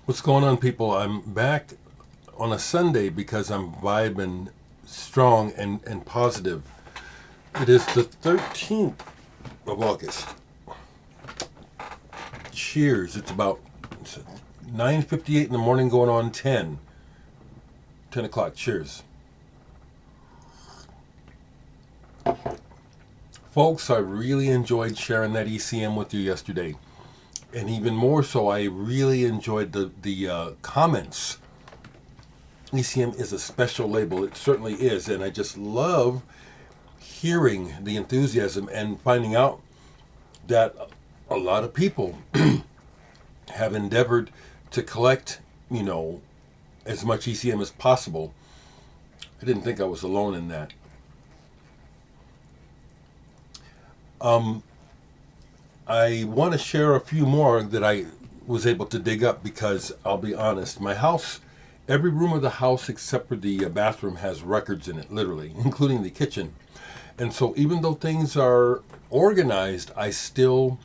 What's going on, people? I'm back on a Sunday because I'm vibing strong and positive. It is the 13th of August. Cheers. It's about 9:58 in the morning going on 10 o'clock. Cheers. Folks, I really enjoyed sharing that ECM with you yesterday. And even more so, I really enjoyed the comments. ECM is a special label. It certainly is. And I just love hearing the enthusiasm and finding out that a lot of people have endeavored to collect, as much ECM as possible. I didn't think I was alone in that. I want to share a few more that I was able to dig up because I'll be honest, my house, every room of the house except for the bathroom has records in it, literally, including the kitchen. And so even though things are organized, I still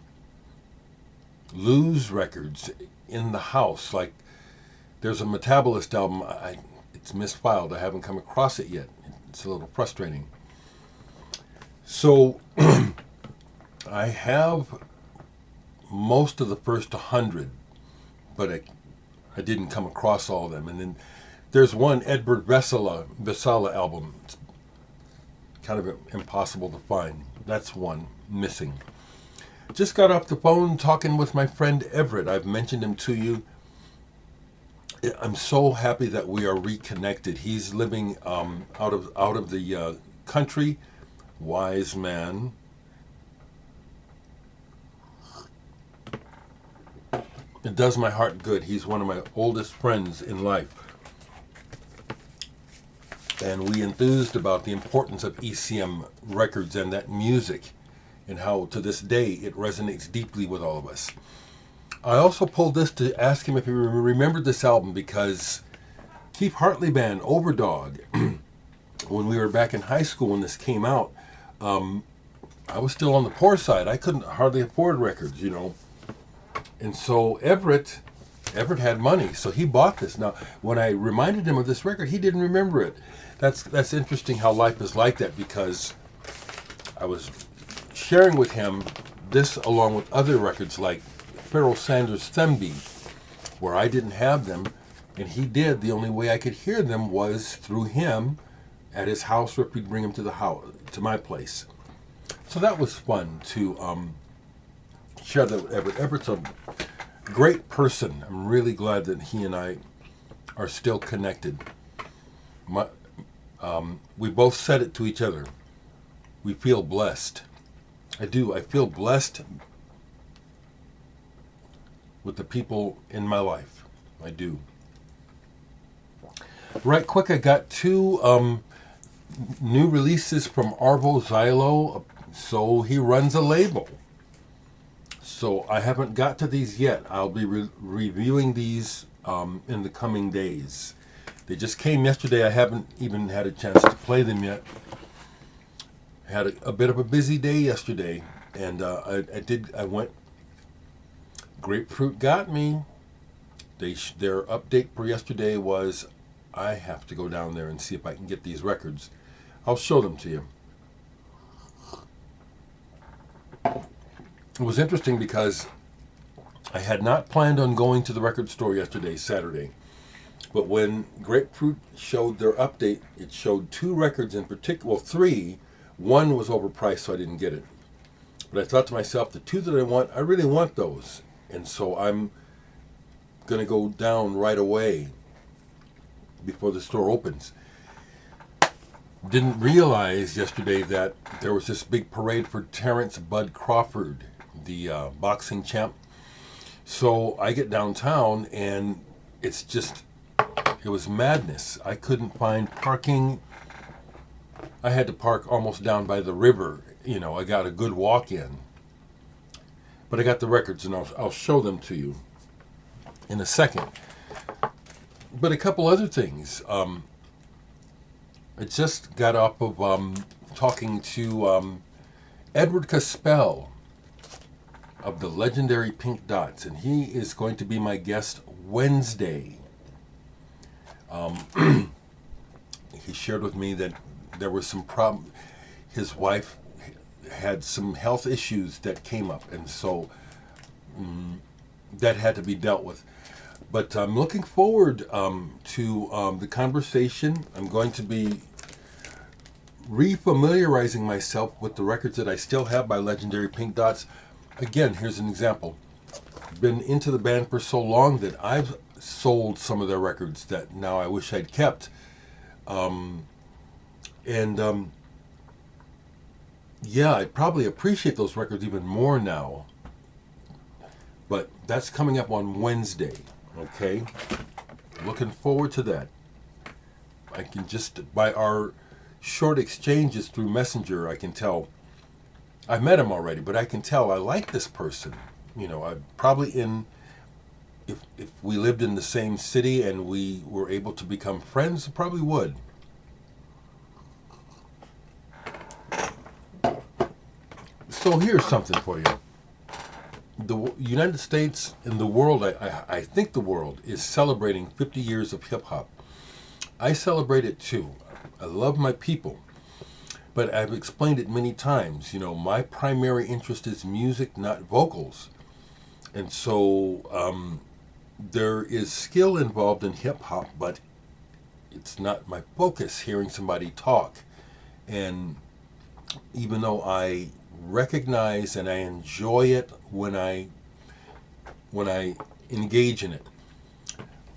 lose records in the house. Like there's a Metabolist album, it's misfiled. I haven't come across it yet. It's a little frustrating. So I have most of the first 100, but I didn't come across all of them. And then there's one Everett Everett album. It's kind of impossible to find. That's one missing. Just got off the phone talking with my friend Everett. I've mentioned him to you. I'm so happy that we are reconnected. He's living out of the country. Wise man. It does my heart good. He's one of my oldest friends in life. And we enthused about the importance of ECM records and that music and how to this day it resonates deeply with all of us. I also pulled this to ask him if he remembered this album because Keith Hartley Band, Overdog, when we were back in high school when this came out, I was still on the poor side. I couldn't hardly afford records, And so Everett had money, so he bought this. Now, when I reminded him of this record, he didn't remember it. That's interesting how life is like that, because I was sharing with him this along with other records like Pharaoh Sanders' Themby, where I didn't have them, and he did. The only way I could hear them was through him at his house, or if he'd bring him to the house, to my place. So that was fun to share that with Everett. Everett's a great person. I'm really glad that he and I are still connected. We both said it to each other. We feel blessed. I do. I feel blessed with the people in my life. I do. Right quick, I got two new releases from Arvo Zylo. So he runs a label. So I haven't got to these yet. I'll be reviewing these in the coming days. They just came yesterday. I haven't even had a chance to play them yet. I had a bit of a busy day yesterday, and I went. Grapefruit got me. Their update for yesterday was, I have to go down there and see if I can get these records. I'll show them to you. It was interesting because I had not planned on going to the record store yesterday, Saturday. But when Grapefruit showed their update, it showed two records in particular, well, three. One was overpriced, so I didn't get it. But I thought to myself, the two that I want, I really want those. And so I'm going to go down right away before the store opens. Didn't realize yesterday that there was this big parade for Terrence Bud Crawford, the boxing champ. So I get downtown and it was madness. I couldn't find parking. I had to park almost down by the river. I got a good walk in. But I got the records and I'll show them to you in a second. But a couple other things. I just got off of talking to Edward Caspell. of the legendary Pink Dots, and he is going to be my guest Wednesday. He shared with me that there was some problem. His wife had some health issues that came up, and so that had to be dealt with. But I'm looking forward to the conversation. I'm going to be refamiliarizing myself with the records that I still have by legendary Pink Dots. Again, here's an example. Been into the band for so long that I've sold some of their records that now I wish I'd kept. Yeah, I probably appreciate those records even more now. But that's coming up on Wednesday, okay? Looking forward to that. I can just, by our short exchanges through Messenger, I can tell. I've met him already, but I can tell I like this person. You know, I probably if we lived in the same city and we were able to become friends, I probably would. So here's something for you. The United States and the world, I think the world, is celebrating 50 years of hip-hop. I celebrate it too. I love my people. But I've explained it many times. You know, my primary interest is music, not vocals. And so there is skill involved in hip-hop, but it's not my focus hearing somebody talk. And even though I recognize and I enjoy it when I engage in it.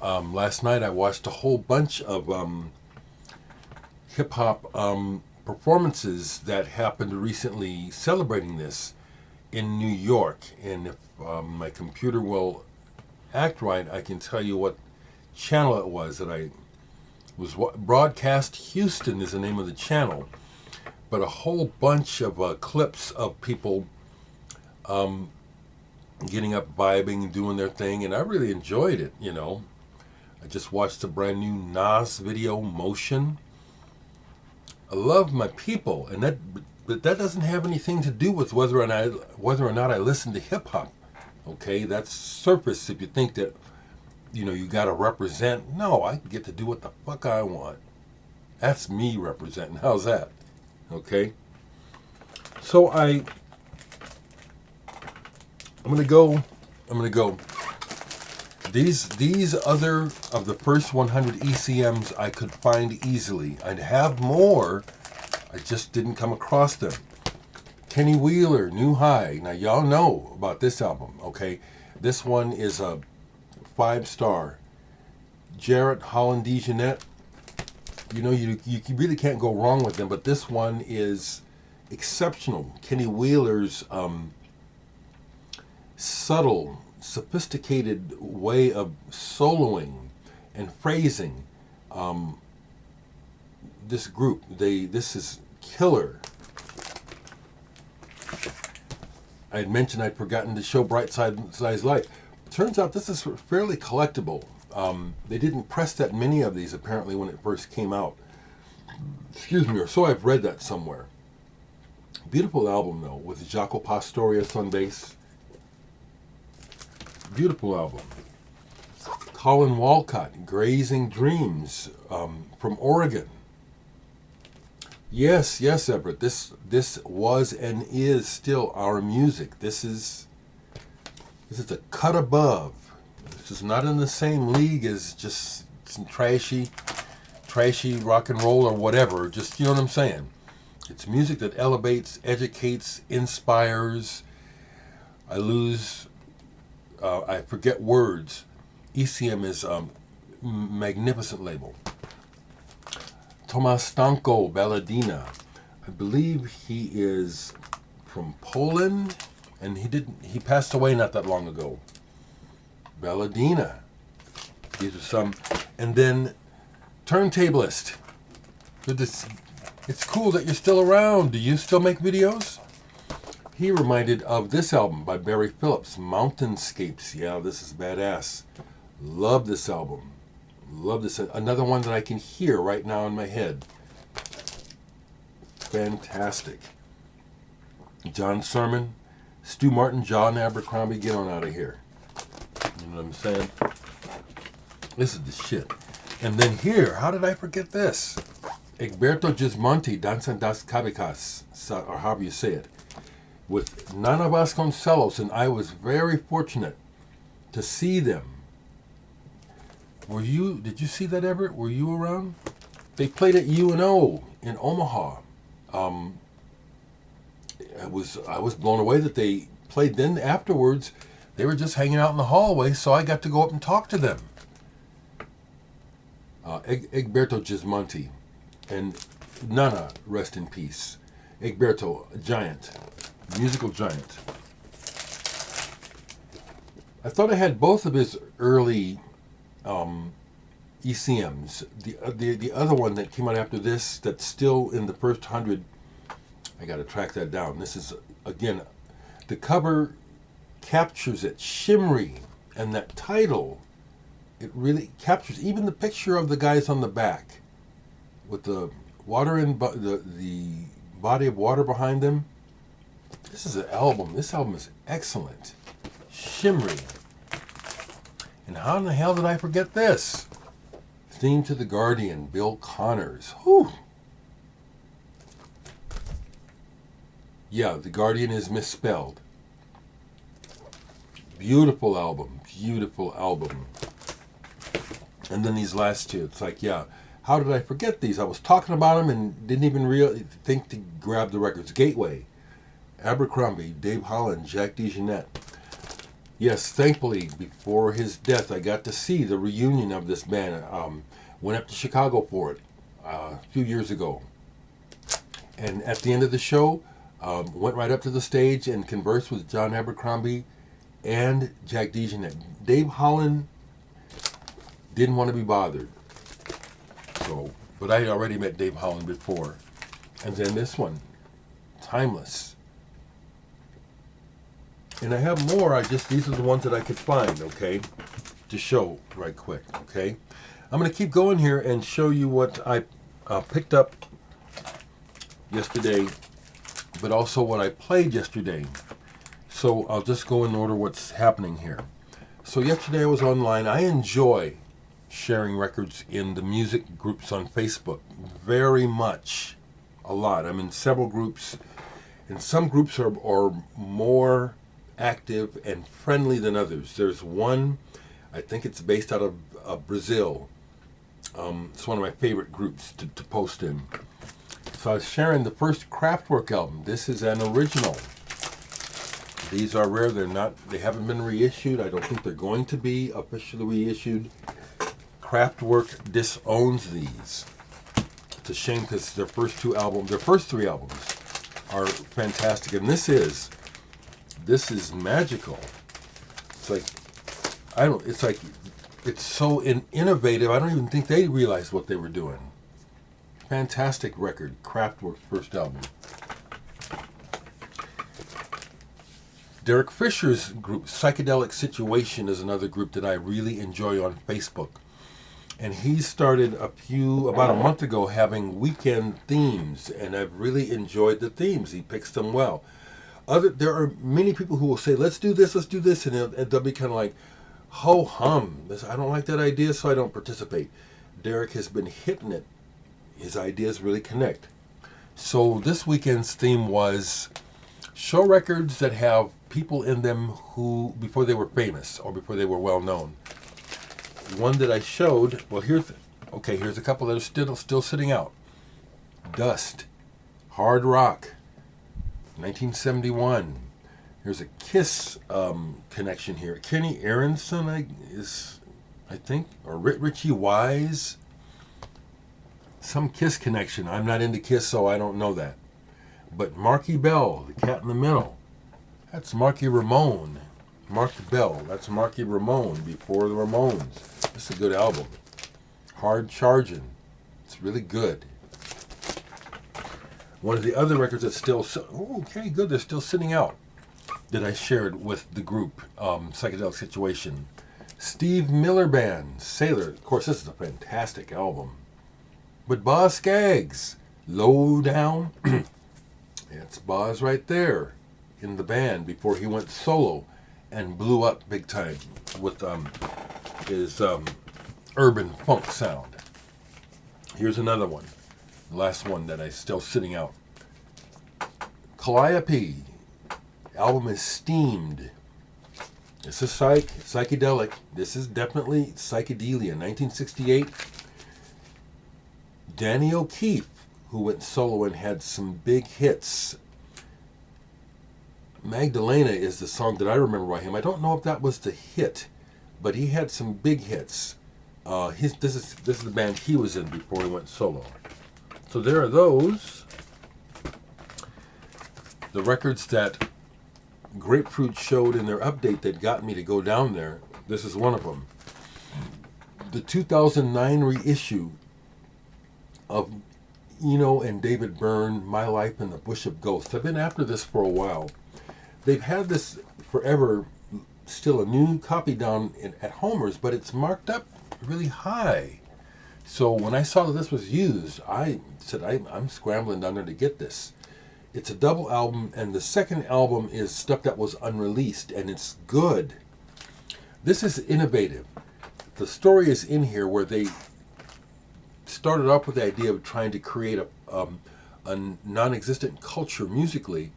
Last night I watched a whole bunch of hip-hop performances that happened recently celebrating this in New York. And if my computer will act right, I can tell you what channel it was that I was broadcast. Houston is the name of the channel. But a whole bunch of clips of people getting up, vibing, doing their thing, and I really enjoyed it, you know. I just watched a brand new Nas video, Motion. I love my people, and but that doesn't have anything to do with whether or not I listen to hip hop. Okay, that's surface. If you think that, you know, you got to represent. No, I get to do what the fuck I want. That's me representing. How's that? Okay, so I'm gonna go. These other of the first 100 ECMs I could find easily. I'd have more. I just didn't come across them. Kenny Wheeler, New High. Now y'all know about this album, okay? This one is a 5-star. Jarrett, Holland, DeJohnette. You know, you really can't go wrong with them, but this one is exceptional. Kenny Wheeler's subtle, sophisticated way of soloing and phrasing this group. This is killer. I had mentioned I'd forgotten to show Bright Side's Light. Turns out this is fairly collectible. They didn't press that many of these apparently when it first came out. Excuse me, or so I've read that somewhere. Beautiful album though, with Jaco Pastorius on bass. Beautiful album. Colin Walcott, Grazing Dreams, from Oregon. Yes, Everett. This was and is still our music. This is a cut above. This is not in the same league as just some trashy rock and roll or whatever. Just, you know what I'm saying? It's music that elevates, educates, inspires. I forget words. ECM is a magnificent label. Tomasz Stanko, Balladina. I believe he is from Poland, and he passed away not that long ago. Balladina. These are some. And then Turntablist. It's cool that you're still around. Do you still make videos? He reminded of this album by Barry Phillips, Mountainscapes. Yeah, this is badass. Love this album. Love this. Another one that I can hear right now in my head. Fantastic. John Sermon, Stu Martin, John Abercrombie, get on out of here. You know what I'm saying? This is the shit. And then here, how did I forget this? Egberto Gismonti, Danzan das Cabicas, or however you say it, with Nana Vasconcelos, and I was very fortunate to see them. Did you see that, Everett? Were you around? They played at UNO in Omaha. I was blown away that they played. Then afterwards, they were just hanging out in the hallway, so I got to go up and talk to them. Egberto Gismonti and Nana, rest in peace. Egberto, a giant, musical giant. I thought I had both of his early ECMs. The other one that came out after this, that's still in the first 100, I got to track that down. This is, again, the cover captures it, shimmery, and that title, it really captures even the picture of the guys on the back with the water in the body of water behind them. This is an album. This album is excellent, shimmery. And how in the hell did I forget this? Theme to The Guardian, Bill Connors. Whew. Yeah, The Guardian is misspelled. Beautiful album, beautiful album. And then these last two, it's like, yeah, how did I forget these? I was talking about them and didn't even really think to grab the records. Gateway, Abercrombie, Dave Holland, Jack DeJohnette. Yes, thankfully, before his death, I got to see the reunion of this band. Went up to Chicago for it a few years ago. And at the end of the show, went right up to the stage and conversed with John Abercrombie and Jack DeJohnette. Dave Holland didn't want to be bothered. So, but I had already met Dave Holland before. And then this one, Timeless. And I have more, these are the ones that I could find, okay, to show right quick, okay. I'm going to keep going here and show you what I picked up yesterday, but also what I played yesterday. So I'll just go in order what's happening here. So yesterday I was online. I enjoy sharing records in the music groups on Facebook very much, a lot. I'm in several groups, and some groups are more active and friendly than others. There's one, I think it's based out of Brazil. It's one of my favorite groups to post in. So I was sharing the first Kraftwerk album. This is an original. These are rare. They haven't been reissued. I don't think they're going to be officially reissued. Kraftwerk disowns these. It's a shame because their first three albums are fantastic. And this is magical. It's so innovative. I don't even think they realized what they were doing. Fantastic record, Kraftwerk's first album. Dereck Fisher's group, Psychedelic Situation, is another group that I really enjoy on Facebook. And he started about a month ago having weekend themes, and I've really enjoyed the themes. He picks them well. There are many people who will say, let's do this, and they'll be kind of like, ho-hum. I don't like that idea, so I don't participate. Dereck has been hitting it. His ideas really connect. So this weekend's theme was show records that have people in them who, before they were famous or before they were well known. One that I showed, well, here's a couple that are still sitting out. Dust, Hard Rock, 1971. Here's a Kiss connection here. Kenny Aronson, I think, or Richie Wise. Some Kiss connection. I'm not into Kiss, so I don't know that. But Marky Bell, The Cat in the Middle. That's Marky Ramone. Mark Bell, that's Marky Ramone before the Ramones. This is a good album. Hard Chargin'. It's really good. One of the other records that's still, they're still sitting out, that I shared with the group, Psychedelic Situation. Steve Miller Band, Sailor. Of course, this is a fantastic album. But Boz Scaggs, Low Down. It's Boz right there. in the band before he went solo and blew up big time with his urban funk sound. Here's another one, the last one that I still sitting out. Calliope, album is Steamed. This is psychedelic. This is definitely psychedelia. 1968. Danny O'Keefe, who went solo and had some big hits. Magdalena is the song that I remember by him. I don't know if that was the hit, but he had some big hits. This is the band he was in before he went solo. So there are those. The records that Grapefruit showed in their update that got me to go down there. This is one of them. The 2009 reissue of Eno and David Byrne, My Life in the Bush of Ghosts. I've been after this for a while. They've had this forever, still a new copy down at Homer's, but it's marked up really high. So when I saw that this was used, I said, I'm scrambling down there to get this. It's a double album, and the second album is stuff that was unreleased, and it's good. This is innovative. The story is in here where they started off with the idea of trying to create a non-existent culture musically.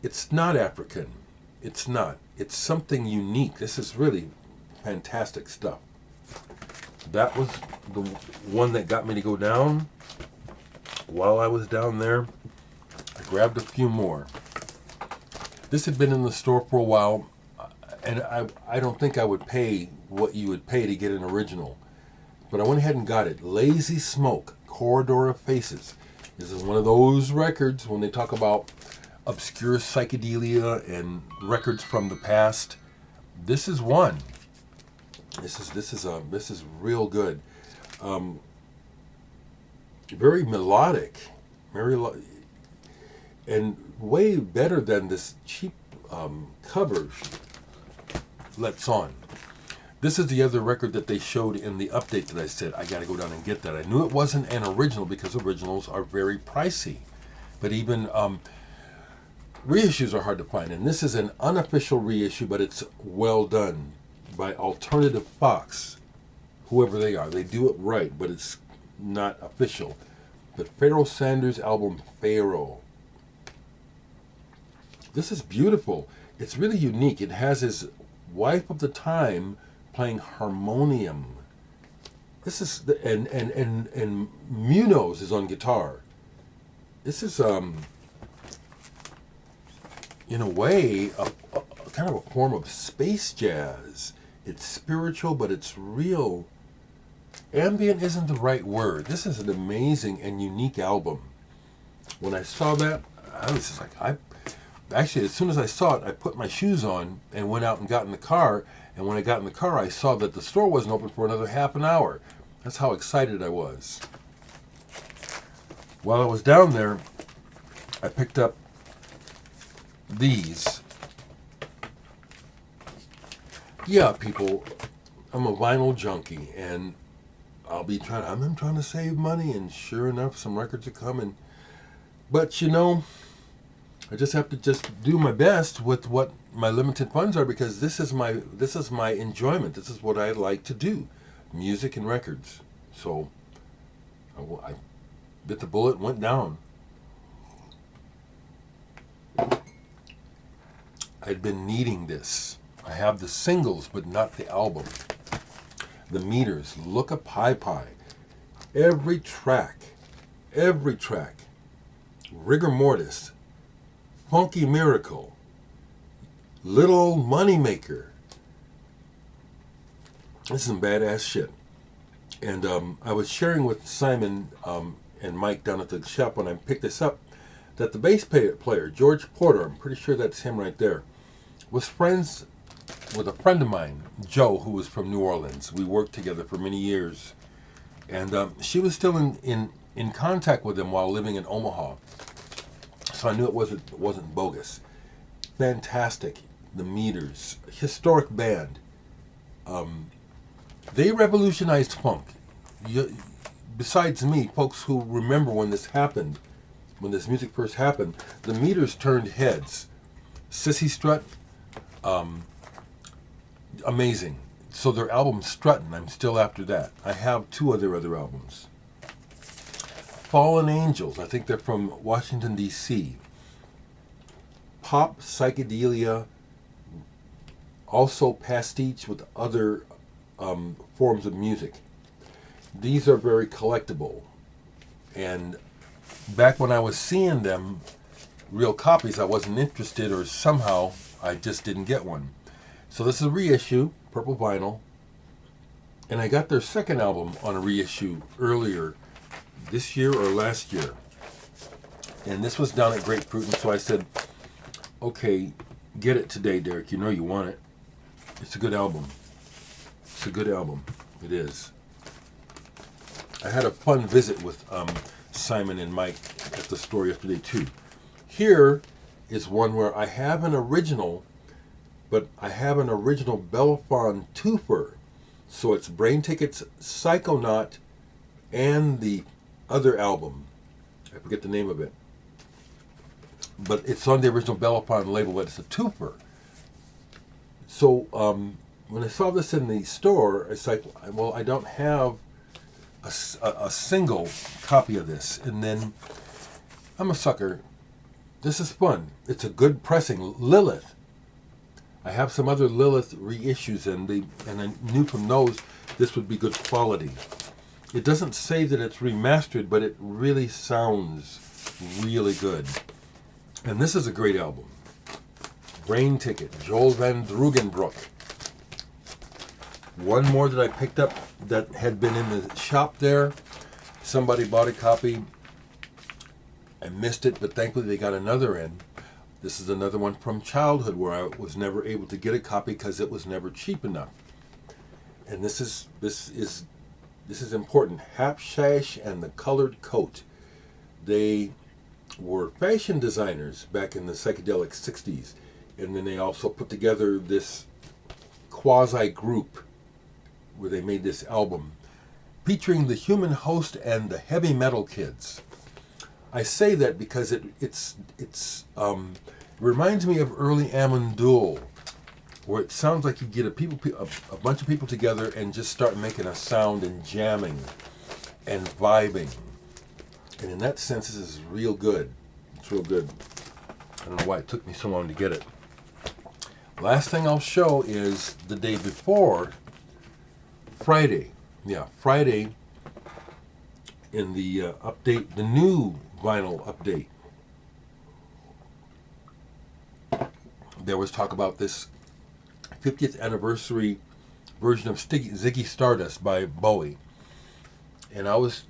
It's not African. It's not. It's something unique. This is really fantastic stuff. That was the one that got me to go down. While I was down there, I grabbed a few more. This had been in the store for a while, and I don't think I would pay what you would pay to get an original. But I went ahead and got it. Lazy Smoke, Corridor of Faces. This is one of those records when they talk about obscure psychedelia and records from the past. This is one. This is real good. Very melodic, and way better than this cheap cover lets on. This is the other record that they showed in the update that I said I got to go down and get that. I knew it wasn't an original because originals are very pricey, but even reissues are hard to find. And this is an unofficial reissue, but it's well done by Alternative Fox, whoever they are. They do it right, but it's not official. The Pharaoh Sanders album, Pharaoh. This is beautiful. It's really unique. It has his wife of the time playing harmonium. This is and Munoz is on guitar. This is in a way a kind of a form of space jazz. It's spiritual, but it's real. Ambient isn't the right word. This is an amazing and unique album. When I saw that, I was just like, actually, as soon as I saw it, I put my shoes on and went out and got in the car. And when I got in the car, I saw that the store wasn't open for another half an hour. That's how excited I was. While I was down there, I picked up these. Yeah, people, I'm a vinyl junkie, and I'm trying to save money, and sure enough, some records are coming. But you know, I just have to do my best with what my limited funds are, because this is my enjoyment. This is what I like to do, music and records. So I bit the bullet and went down. I'd been needing this. I have the singles, but not the album. The Meters, Look Up High Pie. Every track. Rigor Mortis, Funky Miracle, Little Old Moneymaker. This is some badass shit. And I was sharing with Simon and Mike down at the shop when I picked this up that the bass player, George Porter, I'm pretty sure that's him right there, was friends with a friend of mine, Joe, who was from New Orleans. We worked together for many years. And she was still in contact with him while living in Omaha. So I knew it wasn't bogus. Fantastic. The Meters. Historic band. They revolutionized funk. Besides me, folks who remember when this happened, when this music first happened, the Meters turned heads. Sissy Strut, amazing. So their album Struttin', I'm still after that. I have two other albums. Fallen Angels, I think they're from Washington, D.C. Pop psychedelia, also pastiche with other forms of music. These are very collectible. And back when I was seeing them, real copies, I wasn't interested, or somehow I just didn't get one. So this is a reissue, purple vinyl. And I got their second album on a reissue earlier this year or last year. And this was down at Grapefruit, and so I said, okay, get it today, Dereck. You know you want it. It's a good album. It's a good album. It is. I had a fun visit with Simon and Mike at the store yesterday, too. Here is one where I have an original, but I have an original Belafonte twofer. So it's Brain Tickets, Psychonaut, and the other album. I forget the name of it. But it's on the original Belafonte label, but it's a twofer. So when I saw this in the store, it's like, well, I don't have a single copy of this. And then I'm a sucker. This is fun. It's a good pressing. Lilith. I have some other Lilith reissues, and I knew from those this would be good quality. It doesn't say that it's remastered, but it really sounds really good. And this is a great album. Brain Ticket, Joel Van Drugenbroek. One more that I picked up that had been in the shop there. Somebody bought a copy. I missed it, but thankfully they got another in. This is another one from childhood where I was never able to get a copy because it was never cheap enough. And this is important. Hapshash and the Colored Coat. They were fashion designers back in the psychedelic 60s. And then they also put together this quasi-group where they made this album featuring the Human Host and the Heavy Metal Kids. I say that because it reminds me of early Amandul, where it sounds like you get a bunch of people together and just start making a sound and jamming and vibing. And in that sense, this is real good. It's real good. I don't know why it took me so long to get it. Last thing I'll show is the day before, Friday. Yeah, Friday in the update, the new vinyl update. There was talk about this 50th anniversary version of Ziggy Stardust by Bowie. And I was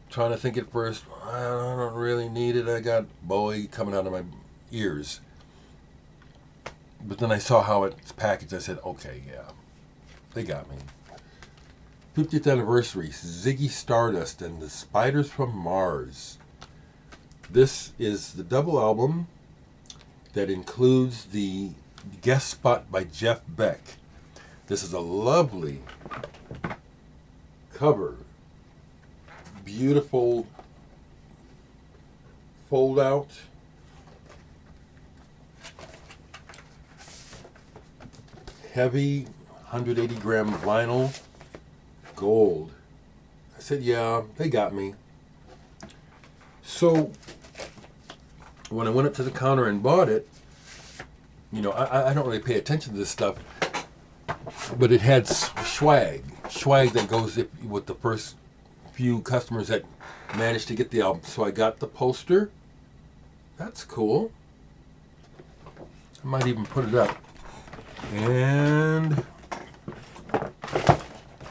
trying to think at first, I don't really need it. I got Bowie coming out of my ears. But then I saw how it's packaged. I said, okay, yeah, they got me. 50th anniversary, Ziggy Stardust and the Spiders from Mars. This is the double album that includes the guest spot by Jeff Beck. This is a lovely cover. Beautiful fold out. Heavy 180 gram vinyl. Gold. I said, yeah, they got me. So when I went up to the counter and bought it, you know, I don't really pay attention to this stuff, but it had swag that goes with the first few customers that managed to get the album. So I got the poster. That's cool. I might even put it up. And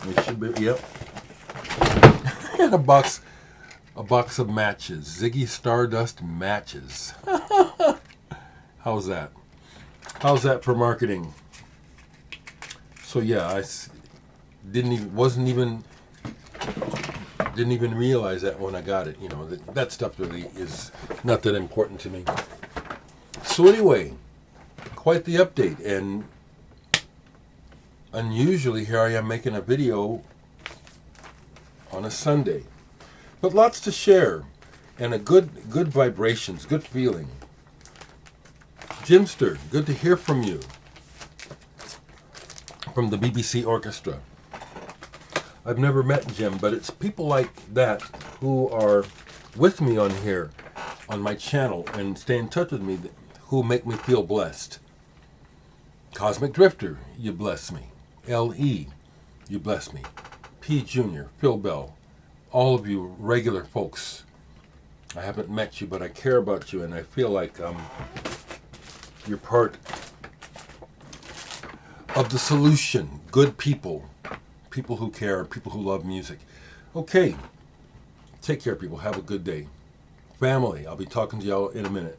it should be, yep. And a box of matches. Ziggy Stardust matches. How's that? How's that for marketing? So yeah, I didn't even realize that when I got it. You know, that stuff really is not that important to me. So anyway, quite the update, and unusually here I am making a video on a Sunday, but lots to share, and a good vibrations, good feeling. Jimster, good to hear from you. From the BBC Orchestra. I've never met Jim, but it's people like that who are with me on here, on my channel, and stay in touch with me, who make me feel blessed. Cosmic Drifter, you bless me. L.E., you bless me. P. Jr., Phil Bell, all of you regular folks. I haven't met you, but I care about you, and I feel like you're part of the solution. Good people. People who care, people who love music. Okay. Take care, people. Have a good day. Family, I'll be talking to y'all in a minute.